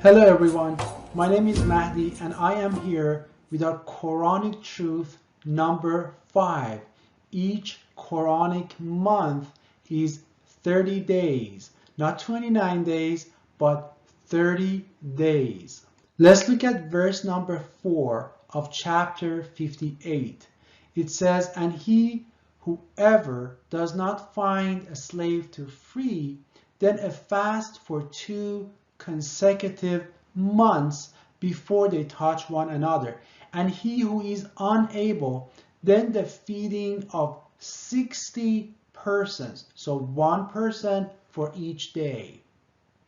Hello everyone, my name is Mahdi and I am here with our Quranic truth number 5. Each Quranic month is 30 days, not 29 days, but 30 days. Let's look at verse number 4 of chapter 58. It says, "And whoever does not find a slave to free, then a fast for 2 consecutive months before they touch one another. And he who is unable, then the feeding of 60 persons." So 1 person for each day.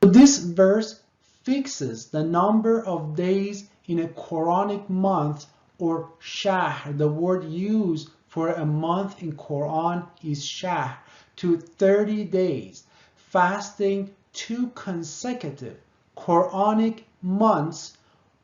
So this verse fixes the number of days in a Quranic month or shahr. The word used for a month in Quran is shahr, to 30 days, fasting 2 consecutive Quranic months,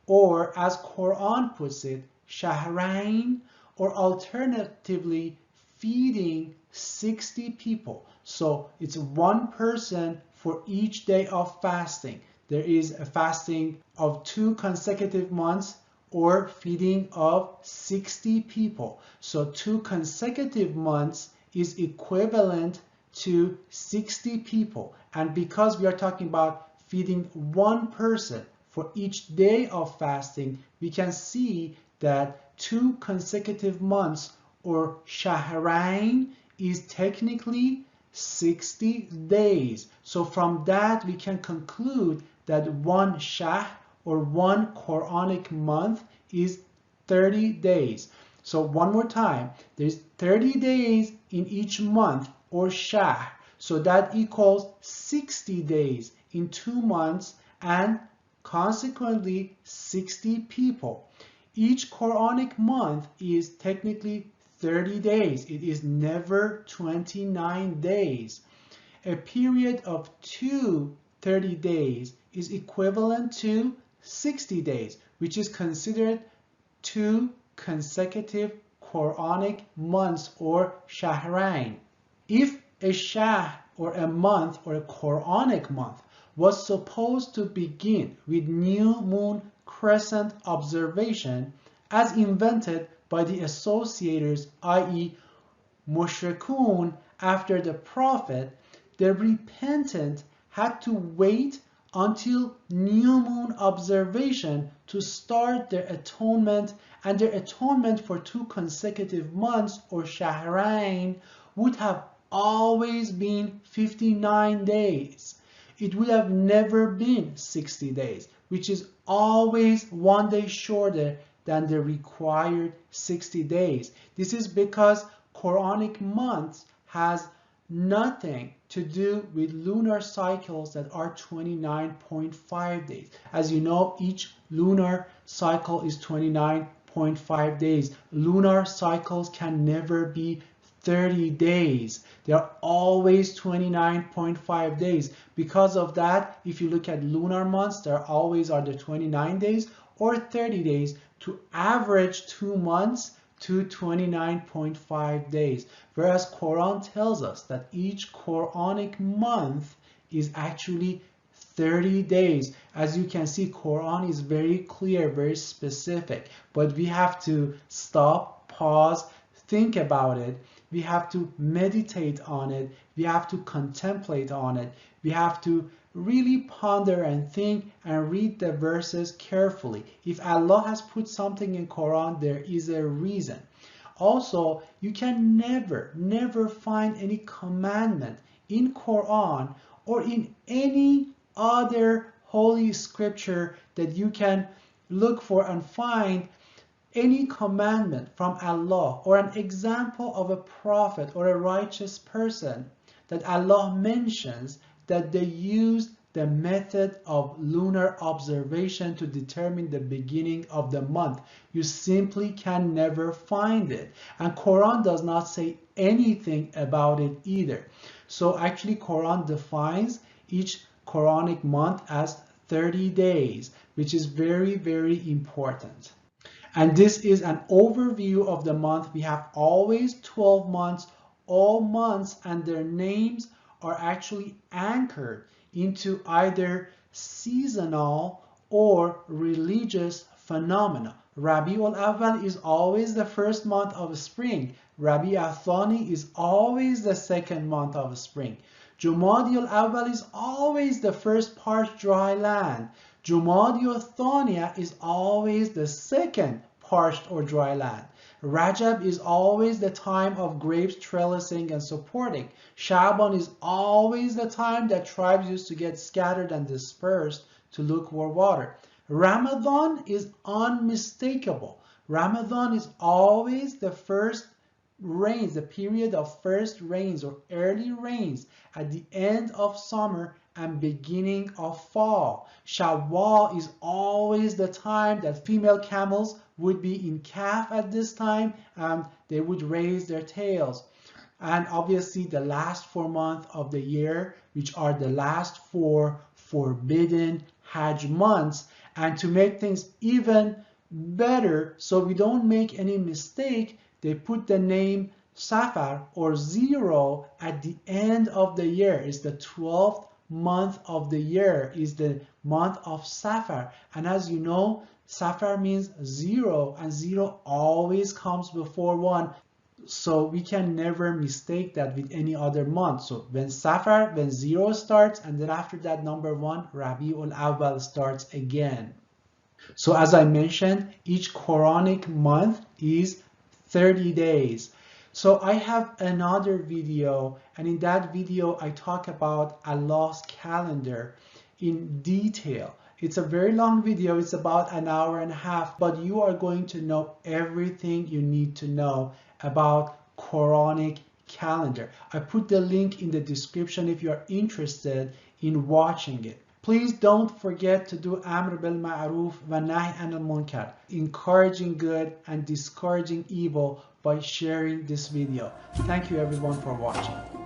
or as Quran puts it, shahrain, or alternatively feeding 60 people. So it's 1 person for each day of fasting. There is a fasting of 2 consecutive months or feeding of 60 people. So 2 consecutive months is equivalent to 60 people. And because we are talking about feeding 1 person for each day of fasting, we can see that 2 consecutive months or shahrain is technically 60 days. So from that we can conclude that 1 shahr or 1 Quranic month is 30 days. So one more time, there's 30 days in each month or shahr. So that equals 60 days in 2 months and consequently 60 people. Each Quranic month is technically 30 days. It is never 29 days. A period of 2 30 days is equivalent to 60 days, which is considered 2 consecutive Quranic months or shahrain. If a shahr or a month or a Quranic month was supposed to begin with new moon crescent observation as invented by the associators, i.e. mushrikun, after the Prophet, the repentant had to wait until new moon observation to start their atonement, and their atonement for 2 consecutive months or shahrain would have always been 59 days. It would have never been 60 days, which is always 1 day shorter than the required 60 days. This is because Quranic months has nothing to do with lunar cycles that are 29.5 days. As you know, each lunar cycle is 29.5 days. Lunar cycles can never be 30 days. They are always 29.5 days. Because of that, if you look at lunar months, there always are the 29 days or 30 days to average 2 months to 29.5 days. Whereas Quran tells us that each Quranic month is actually 30 days. As you can see, Quran is very clear, very specific, but we have to stop, pause, think about it. We have to meditate on it. We have to contemplate on it. We have to really ponder and think and read the verses carefully. If Allah has put something in Quran, there is a reason. Also, you can never find any commandment in Quran or in any other holy scripture that you can look for and find any commandment from Allah or an example of a prophet or a righteous person that Allah mentions that they used the method of lunar observation to determine the beginning of the month. You simply can never find it. And Quran does not say anything about it either. So actually Quran defines each Quranic month as 30 days, which is very, very important. And this is an overview of the month. We have always 12 months. All months and their names are actually anchored into either seasonal or religious phenomena. Rabiul Awwal is always the first month of spring. Rabi al-Thani is always the second month of spring. Jumadiul Awwal is always the first parched dry land. Jumadiul Thaniya is always the second parched or dry land. Rajab is always the time of grapes trellising and supporting. Shaban is always the time that tribes used to get scattered and dispersed to look for water. Ramadan is unmistakable. Ramadan is always the first rains, the period of first rains or early rains at the end of summer and beginning of fall. Shawwal is always the time that female camels would be in calf at this time and they would raise their tails. And obviously the last 4 months of the year, which are the last 4 forbidden Hajj months. And to make things even better, so we don't make any mistake, they put the name Safar or 0 at the end of the year. It's the 12th month of the year, is the month of Safar. And as you know, Safar means 0, and 0 always comes before 1. So we can never mistake that with any other month. So when Safar, when 0 starts, and then after that number 1, Rabiul Awwal starts again. So as I mentioned, each Quranic month is 30 days. So I have another video, and in that video I talk about Allah's calendar in detail. It's a very long video, it's about an hour and a half, but you are going to know everything you need to know about Quranic calendar. I put the link in the description if you are interested in watching it. Please don't forget to do Amr bil Ma'ruf wa Nahy anil Munkar, encouraging good and discouraging evil by sharing this video. Thank you everyone for watching.